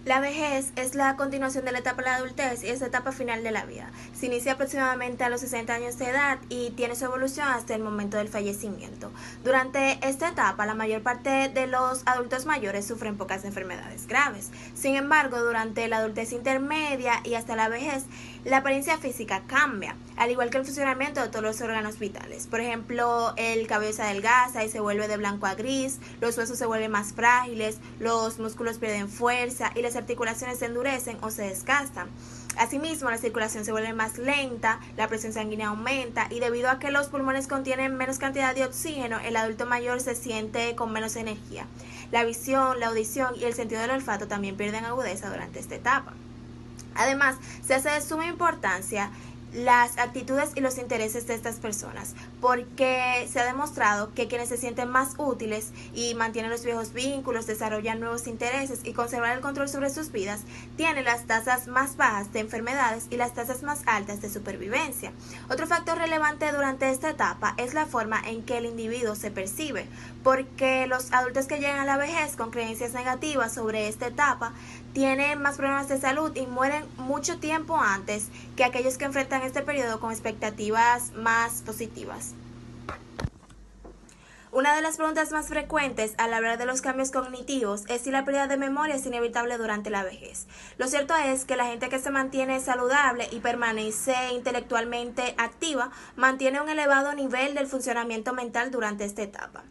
La vejez es la continuación de la etapa de la adultez y es la etapa final de la vida. Se inicia aproximadamente a los 60 años de edad y tiene su evolución hasta el momento del fallecimiento. Durante esta etapa, la mayor parte de los adultos mayores sufren pocas enfermedades graves. Sin embargo, durante la adultez intermedia y hasta la vejez, la apariencia física cambia, al igual que el funcionamiento de todos los órganos vitales. Por ejemplo, el cabello se adelgaza y se vuelve de blanco a gris, los huesos se vuelven más frágiles, los músculos pierden fuerza y las articulaciones se endurecen o se desgastan. Asimismo, la circulación se vuelve más lenta, la presión sanguínea aumenta y debido a que los pulmones contienen menos cantidad de oxígeno, el adulto mayor se siente con menos energía. La visión, la audición y el sentido del olfato también pierden agudeza durante esta etapa. Además, se hace de suma importancia las actitudes y los intereses de estas personas, porque se ha demostrado que quienes se sienten más útiles y mantienen los viejos vínculos, desarrollan nuevos intereses y conservan el control sobre sus vidas, tienen las tasas más bajas de enfermedades y las tasas más altas de supervivencia. Otro factor relevante durante esta etapa es la forma en que el individuo se percibe, porque los adultos que llegan a la vejez con creencias negativas sobre esta etapa tienen más problemas de salud y mueren mucho tiempo antes que aquellos que enfrentan este periodo con expectativas más positivas. Una de las preguntas más frecuentes al hablar de los cambios cognitivos es si la pérdida de memoria es inevitable durante la vejez. Lo cierto es que la gente que se mantiene saludable y permanece intelectualmente activa mantiene un elevado nivel del funcionamiento mental durante esta etapa.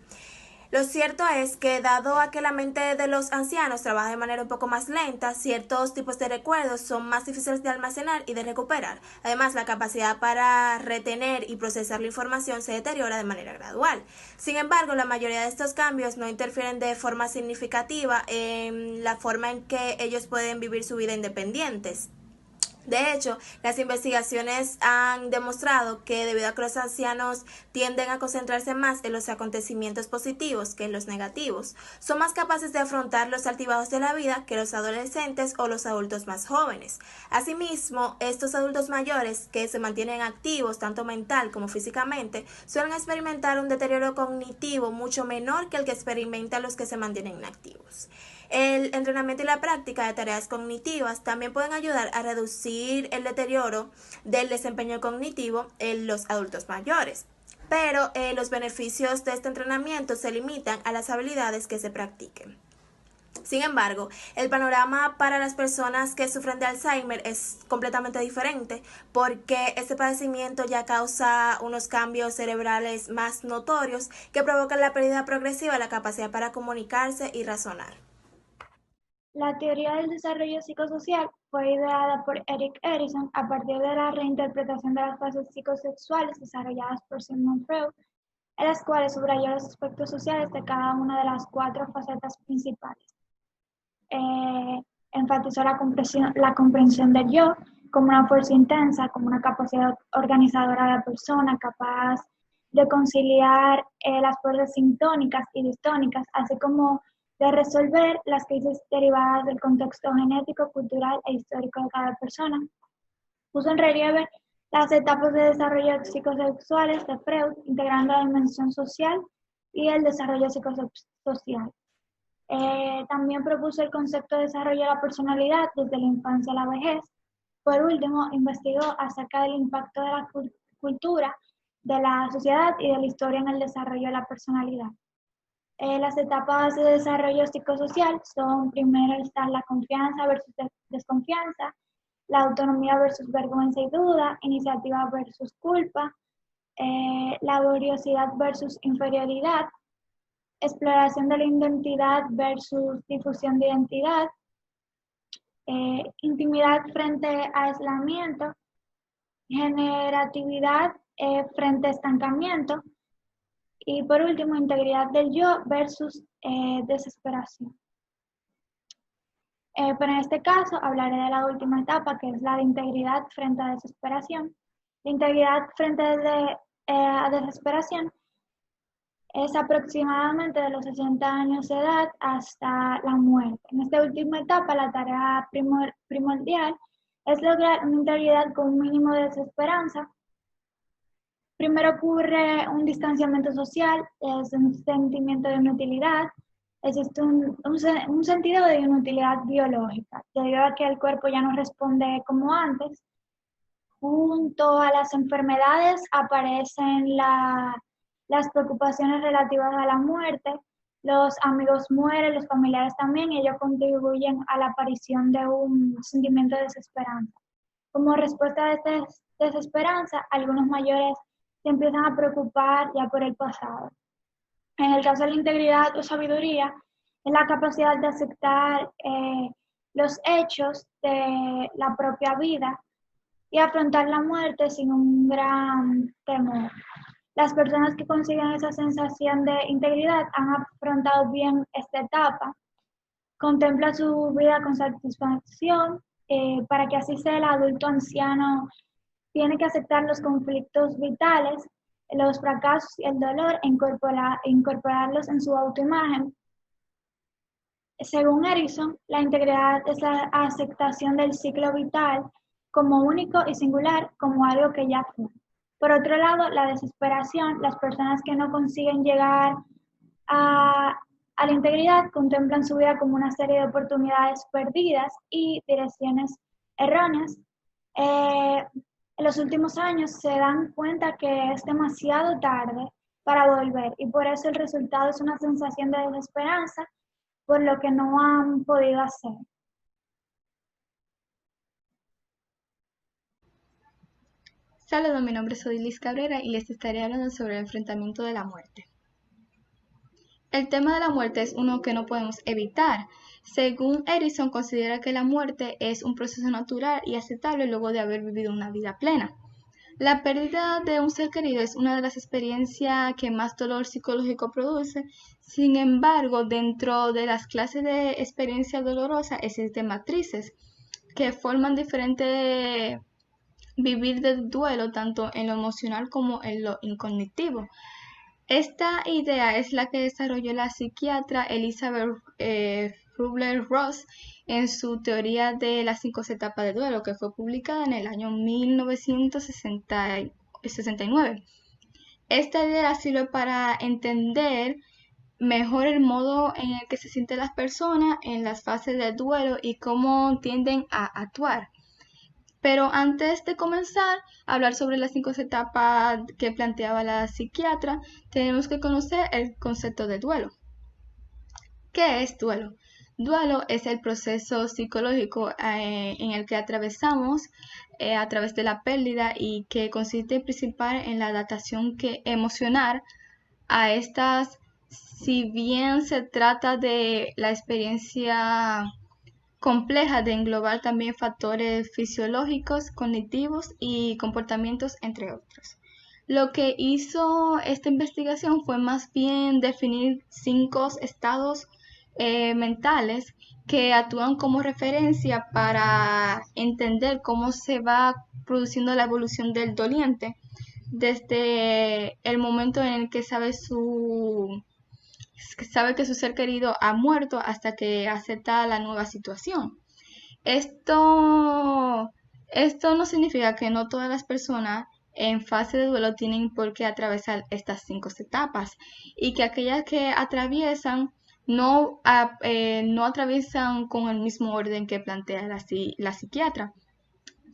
Lo cierto es que dado a que la mente de los ancianos trabaja de manera un poco más lenta, ciertos tipos de recuerdos son más difíciles de almacenar y de recuperar. Además, la capacidad para retener y procesar la información se deteriora de manera gradual. Sin embargo, la mayoría de estos cambios no interfieren de forma significativa en la forma en que ellos pueden vivir su vida independientes. De hecho, las investigaciones han demostrado que debido a que los ancianos tienden a concentrarse más en los acontecimientos positivos que en los negativos, son más capaces de afrontar los altibajos de la vida que los adolescentes o los adultos más jóvenes. Asimismo, estos adultos mayores que se mantienen activos tanto mental como físicamente suelen experimentar un deterioro cognitivo mucho menor que el que experimentan los que se mantienen inactivos. El entrenamiento y la práctica de tareas cognitivas también pueden ayudar a reducir el deterioro del desempeño cognitivo en los adultos mayores. Pero los beneficios de este entrenamiento se limitan a las habilidades que se practiquen. Sin embargo, el panorama para las personas que sufren de Alzheimer es completamente diferente porque este padecimiento ya causa unos cambios cerebrales más notorios que provocan la pérdida progresiva de la capacidad para comunicarse y razonar. La teoría del desarrollo psicosocial fue ideada por Erik Erikson a partir de la reinterpretación de las fases psicosexuales desarrolladas por Sigmund Freud, en las cuales subrayó los aspectos sociales de cada una de las cuatro facetas principales. Enfatizó la comprensión del yo como una fuerza intensa, como una capacidad organizadora de la persona, capaz de conciliar las fuerzas sintónicas y distónicas, así como de resolver las crisis derivadas del contexto genético, cultural e histórico de cada persona. Puso en relieve las etapas de desarrollo psicosexuales de Freud, integrando la dimensión social y el desarrollo psicosocial. También propuso el concepto de desarrollo de la personalidad desde la infancia a la vejez. Por último, investigó acerca del impacto de la cultura, de la sociedad y de la historia en el desarrollo de la personalidad. Las etapas de desarrollo psicosocial son: primero está la confianza versus desconfianza, la autonomía versus vergüenza y duda, iniciativa versus culpa, laboriosidad versus inferioridad, exploración de la identidad versus difusión de identidad, intimidad frente a aislamiento, generatividad frente a estancamiento y por último integridad del yo versus desesperación. Pero en este caso hablaré de la última etapa, que es la de integridad frente a desesperación. La integridad frente a desesperación es aproximadamente de los 60 años de edad hasta la muerte. En esta última etapa, la tarea primordial es lograr una integridad con un mínimo de desesperanza. Primero ocurre un distanciamiento social, es un sentimiento de inutilidad, existe un sentido de inutilidad biológica, debido a que el cuerpo ya no responde como antes. Junto a las enfermedades aparecen las preocupaciones relativas a la muerte. Los amigos mueren, los familiares también, y ellos contribuyen a la aparición de un sentimiento de desesperanza. Como respuesta a esta desesperanza, algunos mayores se empiezan a preocupar ya por el pasado. En el caso de la integridad o sabiduría, es la capacidad de aceptar los hechos de la propia vida y afrontar la muerte sin un gran temor. Las personas que consiguen esa sensación de integridad han afrontado bien esta etapa, contemplan su vida con satisfacción, para que así sea el adulto anciano tiene que aceptar los conflictos vitales, los fracasos y el dolor e incorporarlos en su autoimagen. Según Erickson, la integridad es la aceptación del ciclo vital como único y singular, como algo que ya fue. Por otro lado, la desesperación, las personas que no consiguen llegar a la integridad contemplan su vida como una serie de oportunidades perdidas y direcciones erróneas. En los últimos años se dan cuenta que es demasiado tarde para volver y por eso el resultado es una sensación de desesperanza por lo que no han podido hacer. Saludos, mi nombre es Odilis Cabrera y les estaré hablando sobre el enfrentamiento de la muerte. El tema de la muerte es uno que no podemos evitar. Según Erickson, considera que la muerte es un proceso natural y aceptable luego de haber vivido una vida plena. La pérdida de un ser querido es una de las experiencias que más dolor psicológico produce. Sin embargo, dentro de las clases de experiencia dolorosa existen matrices que forman diferentes vivir del duelo tanto en lo emocional como en lo incognitivo. Esta idea es la que desarrolló la psiquiatra Elizabeth Kubler-Ross en su teoría de las 5 etapas de duelo, que fue publicada en el año 1969. Esta idea sirve para entender mejor el modo en el que se sienten las personas en las fases de duelo y cómo tienden a actuar. Pero antes de comenzar a hablar sobre las 5 etapas que planteaba la psiquiatra, tenemos que conocer el concepto de duelo. ¿Qué es duelo? Duelo es el proceso psicológico en el que atravesamos a través de la pérdida y que consiste principal en la adaptación emocional a estas, si bien se trata de la experiencia compleja de englobar también factores fisiológicos, cognitivos y comportamientos, entre otros. Lo que hizo esta investigación fue más bien definir 5 estados mentales que actúan como referencia para entender cómo se va produciendo la evolución del doliente desde el momento en el que sabe que su ser querido ha muerto hasta que acepta la nueva situación. Esto no significa que no todas las personas en fase de duelo tienen por qué atravesar estas 5 etapas y que aquellas que atraviesan no atraviesan con el mismo orden que plantea la psiquiatra.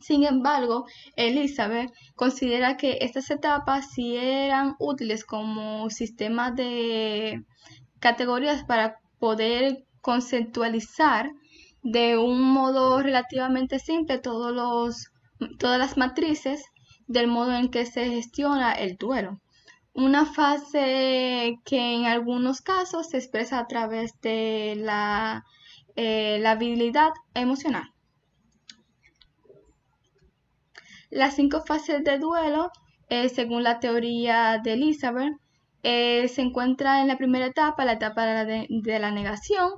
Sin embargo, Elizabeth considera que estas etapas sí eran útiles como sistema de categorías para poder conceptualizar de un modo relativamente simple todas las matrices del modo en que se gestiona el duelo. Una fase que en algunos casos se expresa a través de la habilidad emocional. Las 5 fases de duelo, según la teoría de Elizabeth, se encuentra en la primera etapa, la etapa de la negación,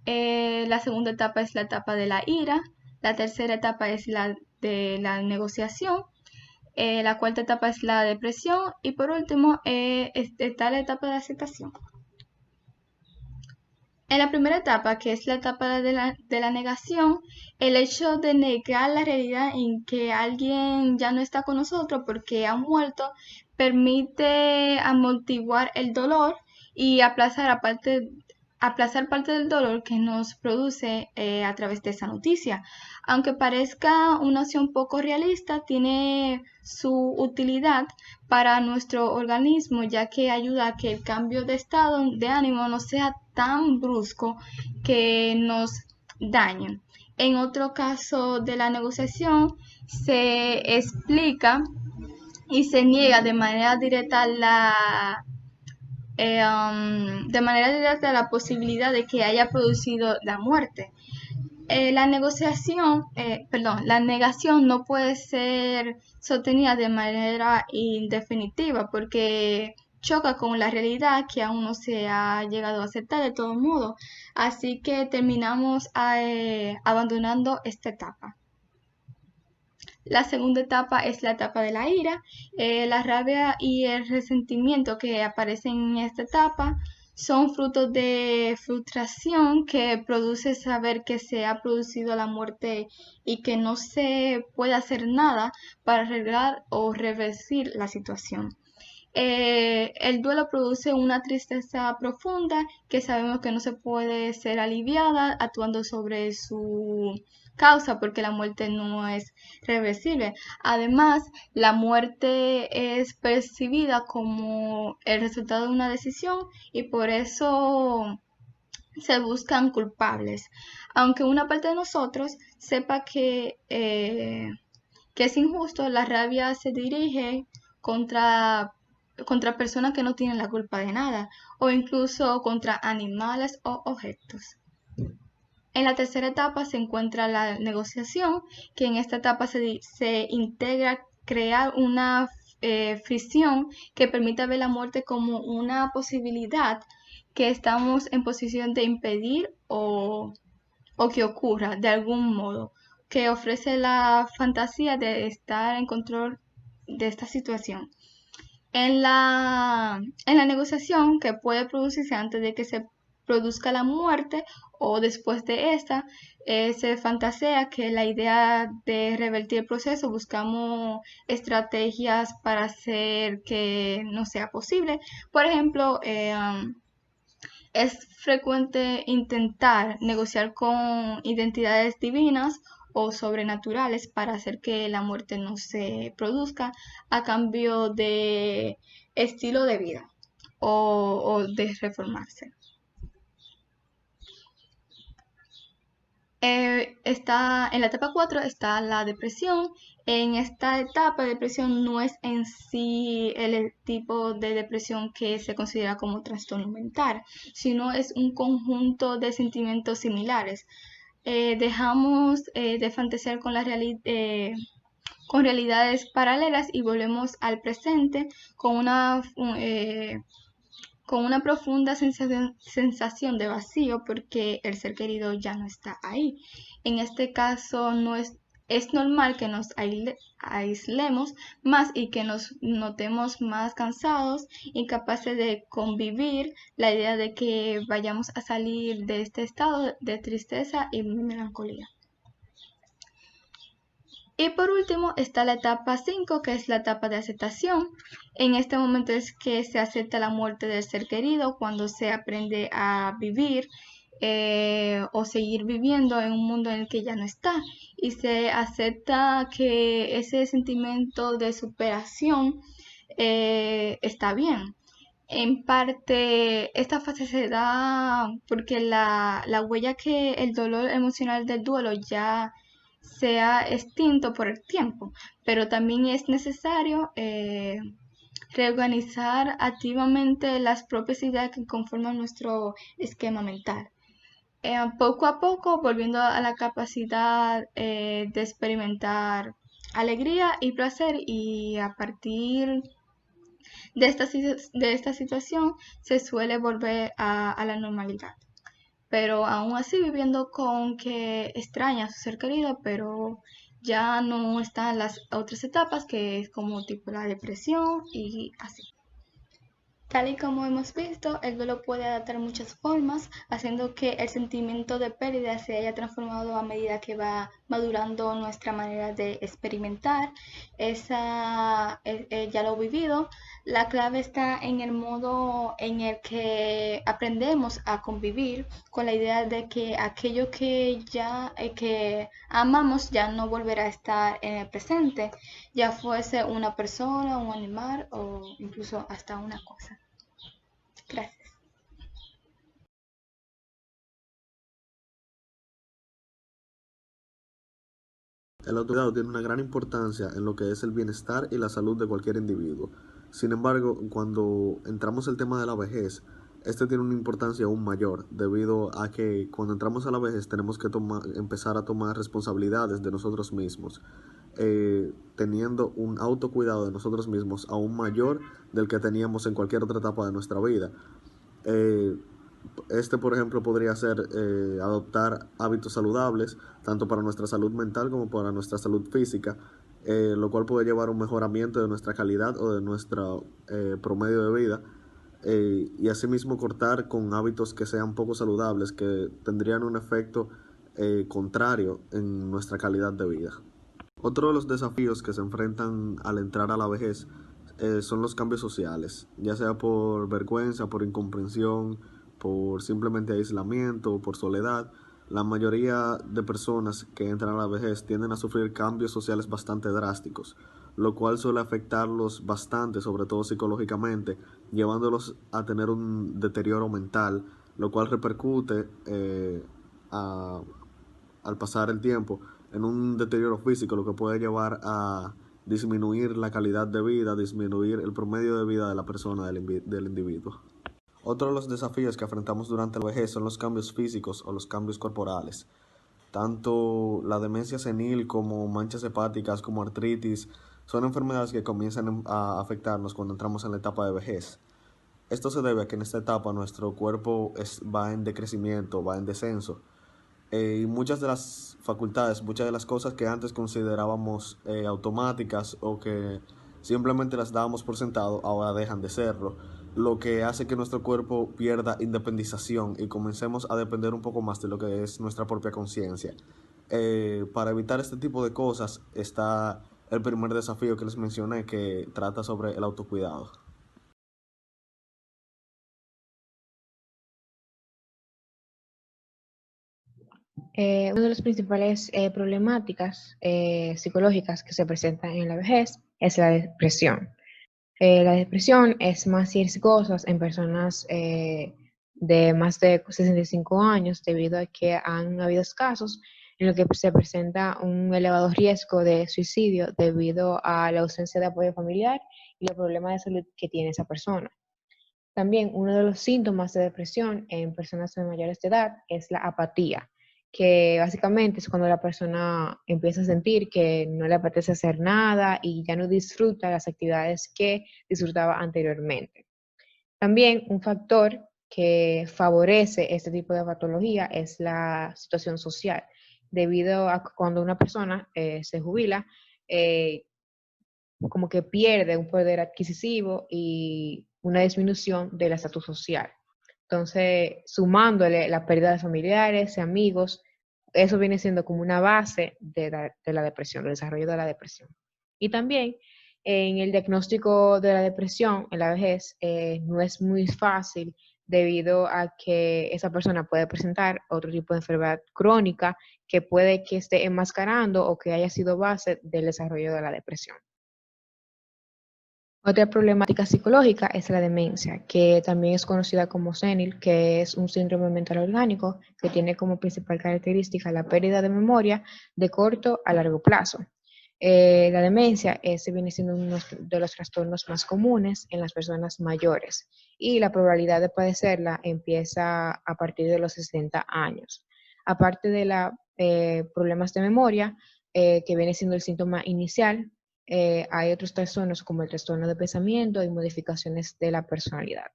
la segunda etapa es la etapa de la ira, la tercera etapa es la de la negociación, la cuarta etapa es la depresión y por último está la etapa de aceptación. En la primera etapa, que es la etapa de la negación, el hecho de negar la realidad en que alguien ya no está con nosotros porque ha muerto, permite amortiguar el dolor y aplazar aplazar parte del dolor que nos produce a través de esa noticia. Aunque parezca una opción poco realista, tiene su utilidad para nuestro organismo, ya que ayuda a que el cambio de estado de ánimo no sea tan brusco que nos dañe. En otro caso de la negociación, se explica y se niega de manera directa la posibilidad de que haya producido la muerte. La negación no puede ser sostenida de manera indefinitiva porque choca con la realidad que aún no se ha llegado a aceptar de todo modo. Así que terminamos abandonando esta etapa. La segunda etapa es la etapa de la ira. La rabia y el resentimiento que aparecen en esta etapa son frutos de frustración que produce saber que se ha producido la muerte y que no se puede hacer nada para arreglar o revertir la situación. El duelo produce una tristeza profunda que sabemos que no se puede ser aliviada actuando sobre su causa porque la muerte no es reversible. Además, la muerte es percibida como el resultado de una decisión y por eso se buscan culpables. Aunque una parte de nosotros sepa que es injusto, la rabia se dirige contra personas que no tienen la culpa de nada o incluso contra animales o objetos. En la tercera etapa se encuentra la negociación, que en esta etapa se integra crear una fricción que permita ver la muerte como una posibilidad que estamos en posición de impedir o que ocurra de algún modo, que ofrece la fantasía de estar en control de esta situación. En la negociación que puede producirse antes de que se produzca la muerte o después de esta, se fantasea que la idea de revertir el proceso, buscamos estrategias para hacer que no sea posible. Por ejemplo, es frecuente intentar negociar con identidades divinas o sobrenaturales para hacer que la muerte no se produzca a cambio de estilo de vida o de reformarse. En la etapa 4 está la depresión. En esta etapa, depresión no es en sí el tipo de depresión que se considera como trastorno mental, sino es un conjunto de sentimientos similares. Dejamos de fantasear con con realidades paralelas y volvemos al presente con una profunda sensación de vacío porque el ser querido ya no está ahí. En este caso es normal que nos aislemos más y que nos notemos más cansados, incapaces de convivir la idea de que vayamos a salir de este estado de tristeza y melancolía. Y por último está la etapa 5, que es la etapa de aceptación. En este momento es que se acepta la muerte del ser querido cuando se aprende a vivir o seguir viviendo en un mundo en el que ya no está. Y se acepta que ese sentimiento de superación está bien. En parte, esta fase se da porque la huella que el dolor emocional del duelo ya se ha extinto por el tiempo, pero también es necesario reorganizar activamente las propias ideas que conforman nuestro esquema mental. Poco a poco, volviendo a la capacidad de experimentar alegría y placer, y a partir de esta situación se suele volver a la normalidad. Pero aún así viviendo con que extraña a su ser querido, pero ya no están las otras etapas, que es como tipo la depresión y así. Tal y como hemos visto, el duelo puede adaptar muchas formas, haciendo que el sentimiento de pérdida se haya transformado a medida que va madurando nuestra manera de experimentar. Ya lo he vivido. La clave está en el modo en el que aprendemos a convivir con la idea de que aquello que amamos ya no volverá a estar en el presente, ya fuese una persona, un animal o incluso hasta una cosa. Gracias. El autocuidado tiene una gran importancia en lo que es el bienestar y la salud de cualquier individuo. Sin embargo, cuando entramos al tema de la vejez, este tiene una importancia aún mayor, debido a que cuando entramos a la vejez tenemos que empezar a tomar responsabilidades de nosotros mismos, teniendo un autocuidado de nosotros mismos aún mayor del que teníamos en cualquier otra etapa de nuestra vida. Eh, por ejemplo, podría ser adoptar hábitos saludables, tanto para nuestra salud mental como para nuestra salud física, lo cual puede llevar a un mejoramiento de nuestra calidad o de nuestro promedio de vida, y asimismo cortar con hábitos que sean poco saludables, que tendrían un efecto contrario en nuestra calidad de vida. Otro de los desafíos que se enfrentan al entrar a la vejez son los cambios sociales, ya sea por vergüenza, por incomprensión, por simplemente aislamiento o por soledad. La mayoría de personas que entran a la vejez tienden a sufrir cambios sociales bastante drásticos, lo cual suele afectarlos bastante, sobre todo psicológicamente, llevándolos a tener un deterioro mental, lo cual repercute al pasar el tiempo en un deterioro físico, lo que puede llevar a disminuir la calidad de vida, disminuir el promedio de vida de la persona, del individuo. Otro de los desafíos que enfrentamos durante la vejez son los cambios físicos o los cambios corporales. Tanto la demencia senil como manchas hepáticas, como artritis, son enfermedades que comienzan a afectarnos cuando entramos en la etapa de vejez. Esto se debe a que en esta etapa nuestro cuerpo va en decrecimiento, va en descenso. Y muchas de las facultades, muchas de las cosas que antes considerábamos automáticas o que simplemente las dábamos por sentado, ahora dejan de serlo, lo que hace que nuestro cuerpo pierda independización y comencemos a depender un poco más de lo que es nuestra propia conciencia. Para evitar este tipo de cosas está el primer desafío que les mencioné, que trata sobre el autocuidado. Una de las principales problemáticas psicológicas que se presentan en la vejez es la depresión. La depresión es más riesgosa en personas de más de 65 años debido a que han habido casos en los que se presenta un elevado riesgo de suicidio debido a la ausencia de apoyo familiar y los problemas de salud que tiene esa persona. También uno de los síntomas de depresión en personas de mayores de edad es la apatía, que básicamente es cuando la persona empieza a sentir que no le apetece hacer nada y ya no disfruta las actividades que disfrutaba anteriormente. También un factor que favorece este tipo de patología es la situación social, debido a que cuando una persona se jubila, como que pierde un poder adquisitivo y una disminución del estatus social. Entonces, sumándole la pérdida de familiares y amigos, eso viene siendo como una base de la depresión, del desarrollo de la depresión. Y también en el diagnóstico de la depresión en la vejez no es muy fácil debido a que esa persona puede presentar otro tipo de enfermedad crónica que puede que esté enmascarando o que haya sido base del desarrollo de la depresión. Otra problemática psicológica es la demencia, que también es conocida como senil, que es un síndrome mental orgánico que tiene como principal característica la pérdida de memoria de corto a largo plazo. La demencia viene siendo uno de los trastornos más comunes en las personas mayores y la probabilidad de padecerla empieza a partir de los 60 años. Aparte de los problemas de memoria, que viene siendo el síntoma inicial, hay otros trastornos como el trastorno de pensamiento y modificaciones de la personalidad.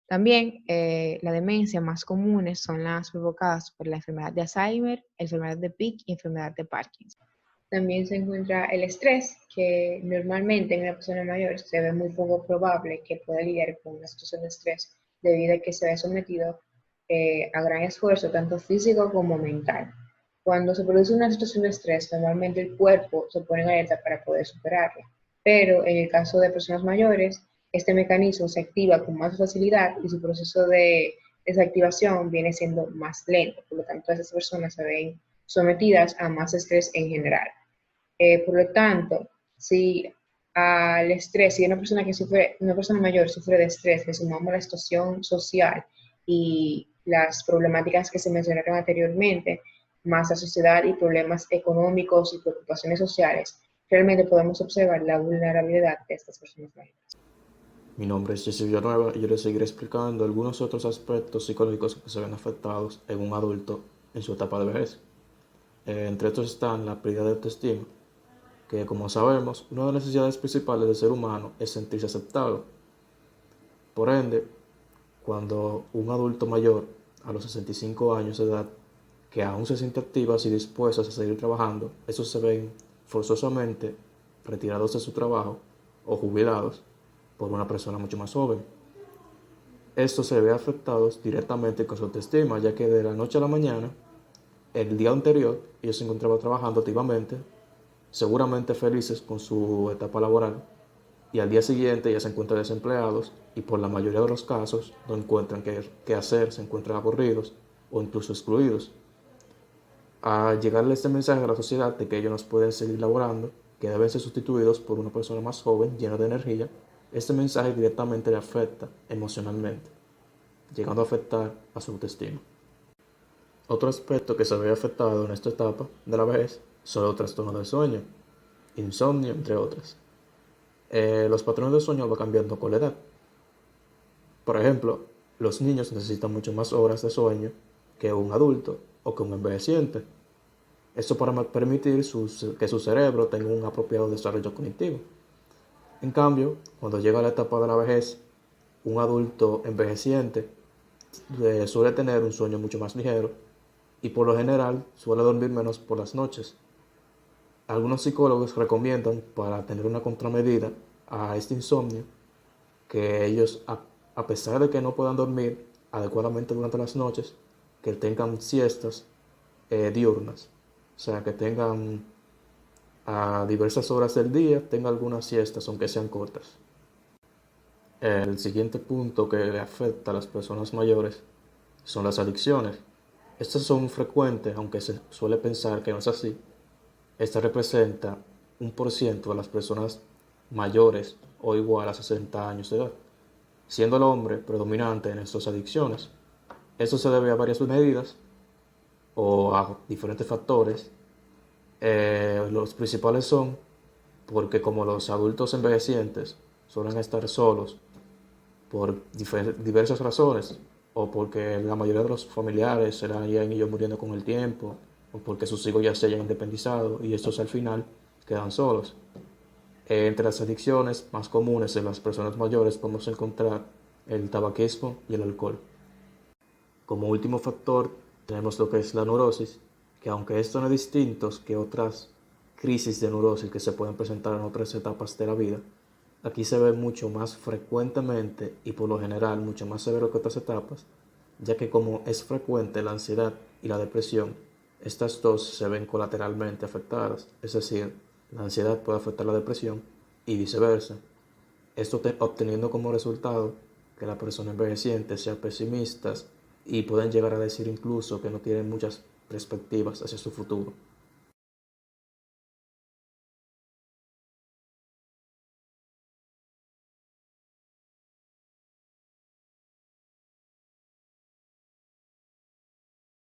También la demencia más comunes son las provocadas por la enfermedad de Alzheimer, enfermedad de Pick y enfermedad de Parkinson. También se encuentra el estrés, que normalmente en una persona mayor se ve muy poco probable que pueda lidiar con una situación de estrés debido a que se ve sometido a gran esfuerzo tanto físico como mental. Cuando se produce una situación de estrés, normalmente el cuerpo se pone en alerta para poder superarla. Pero en el caso de personas mayores, este mecanismo se activa con más facilidad y su proceso de desactivación viene siendo más lento. Por lo tanto, esas personas se ven sometidas a más estrés en general. Por lo tanto, si al estrés, si una persona mayor sufre de estrés, le sumamos la situación social y las problemáticas que se mencionaron anteriormente, más la sociedad y problemas económicos y preocupaciones sociales, realmente podemos observar la vulnerabilidad de estas personas mayores. Mi nombre es Jesse Villanueva y yo les seguiré explicando algunos otros aspectos psicológicos que se ven afectados en un adulto en su etapa de vejez. Entre estos están la pérdida de autoestima, que como sabemos, una de las necesidades principales del ser humano es sentirse aceptado. Por ende, cuando un adulto mayor a los 65 años de edad, que aún se siente activas y dispuestas a seguir trabajando, estos se ven forzosamente retirados de su trabajo o jubilados por una persona mucho más joven. Estos se ven afectados directamente con su autoestima, ya que de la noche a la mañana, el día anterior, ellos se encontraban trabajando activamente, seguramente felices con su etapa laboral, y al día siguiente ya se encuentran desempleados y por la mayoría de los casos no encuentran qué hacer, se encuentran aburridos o incluso excluidos. Al llegarle este mensaje a la sociedad de que ellos no pueden seguir laborando, que deben ser sustituidos por una persona más joven, llena de energía, este mensaje directamente le afecta emocionalmente, llegando a afectar a su autoestima. Otro aspecto que se ve afectado en esta etapa de la vejez son los trastornos del sueño, insomnio, entre otros. Los patrones de sueño van cambiando con la edad. Por ejemplo, los niños necesitan mucho más horas de sueño que un adulto o que un envejeciente. Esto para permitir que su cerebro tenga un apropiado desarrollo cognitivo. En cambio, cuando llega la etapa de la vejez, un adulto envejeciente suele tener un sueño mucho más ligero y por lo general suele dormir menos por las noches. Algunos psicólogos recomiendan, para tener una contramedida a este insomnio, que ellos, a pesar de que no puedan dormir adecuadamente durante las noches, que tengan siestas diurnas, o sea, que tengan a diversas horas del día, tengan algunas siestas, aunque sean cortas. El siguiente punto que le afecta a las personas mayores son las adicciones. Estas son frecuentes, aunque se suele pensar que no es así. Esta representa 1% de las personas mayores o igual a 60 años de edad, siendo el hombre predominante en estas adicciones. Esto se debe a varias medidas o a diferentes factores. Los principales son porque como los adultos envejecientes suelen estar solos por diversas razones, o porque la mayoría de los familiares se han ido muriendo con el tiempo, o porque sus hijos ya se hayan independizado y estos al final quedan solos. Entre las adicciones más comunes en las personas mayores podemos encontrar el tabaquismo y el alcohol. Como último factor tenemos lo que es la neurosis, que aunque esto no es distinto que otras crisis de neurosis que se pueden presentar en otras etapas de la vida, aquí se ve mucho más frecuentemente y por lo general mucho más severo que otras etapas, ya que como es frecuente la ansiedad y la depresión, estas dos se ven colateralmente afectadas, es decir, la ansiedad puede afectar la depresión y viceversa. Esto obteniendo como resultado que la persona envejeciente sea pesimista y pueden llegar a decir incluso que no tienen muchas perspectivas hacia su futuro.